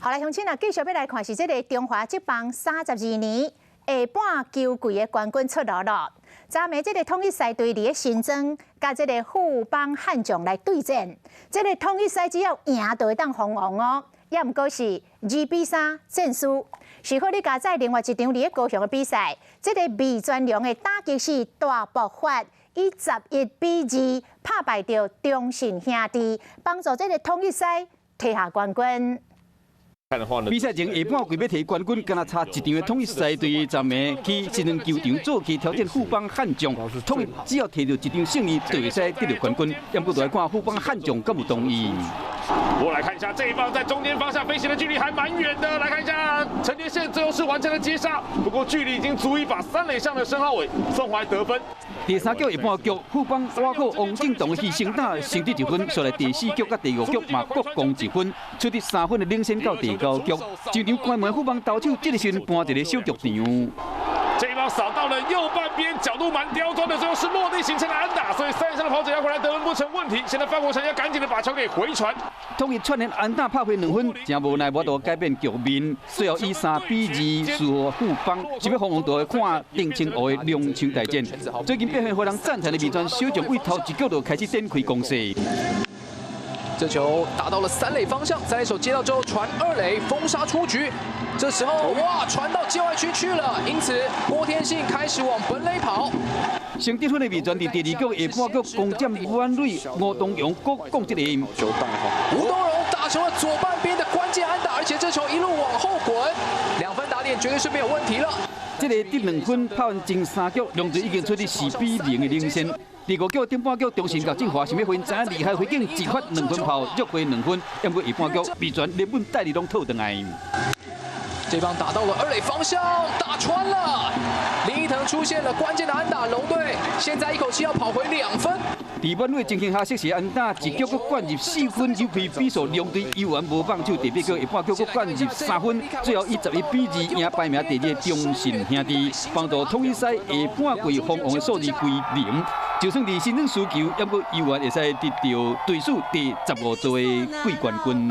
好来，乡亲啊，继续要来看是这个中华职棒32年下半球季的冠军出炉了。昨暝这个统一狮队伫新庄，甲这个富邦悍将来对战。这个统一狮只要赢就会当封王哦，也毋过是2-3战输。随后你加在另外一场伫高雄的比赛，这个味全龙的打击是大爆发，以11-2拍败掉中信兄弟，帮助这个统一狮摕下冠军。 比赛前下半季要摕冠军，敢若差一场的统一狮队，昨暝去新庄球场做去挑战富邦悍将。统一只要摕到一场胜利，就会使得到冠军。要不就来看富邦悍将敢有同意。我来看一下这一棒在中间方向飞行的距离还蛮远的。来看一下陈年宪最后是完成了接杀，不过距离已经足以把三垒上的申浩伟送回来得分。第3局下半局，富邦挖靠王敬栋的牺牲打胜得1分，所来第4局甲第5局嘛各攻1分，取得3分的领先到第9局。球场关门，富邦投手这个时搬一个小局场。 这一棒扫到了右半边，角度蛮刁钻的，最后是落地形成了安打，所以三垒上的跑者要回来得分不成问题。现在范国成要赶紧的把球给回传。统一串联安打拍回2分，真无奈无多改变局面，最后以3-2输富邦。是要红红队看丁清湖的两场大战。最近表现让人赞叹的味全，小将为头一局就开始展开攻势。 这球打到了3垒方向，再一手接到之后传2垒，封杀出局。这时候哇，传到界外区去了，因此郭天信开始往本垒跑。先得分的味全伫第2局下半局攻占吴安瑞、吴东阳各攻1个。吴东荣打成了左半边的关键安打，而且这球一路往后滚，2分打点绝对是没有问题了。这个得2分，拍完前3局，两队已经取得4-0的领先。 第5局顶半局，中信甲振华想要分知厉害回敬，一发2分炮，约回2分。要过下半局，味全连本带利拢套回来。这棒打到了2垒方向，打穿了。林依腾出现了关键的安打，龙队现在一口气要跑回2分。第满位情形下，适时安打1局，佮灌入4分，又被比数两队依然无放手。第8局下半局，佮灌入3分，最后以11-2赢排名第2的中信兄弟，帮助统一狮下半季封王的数字归0。 就算伫新庄输球，也阁依然会使得到队史第15座的季冠军。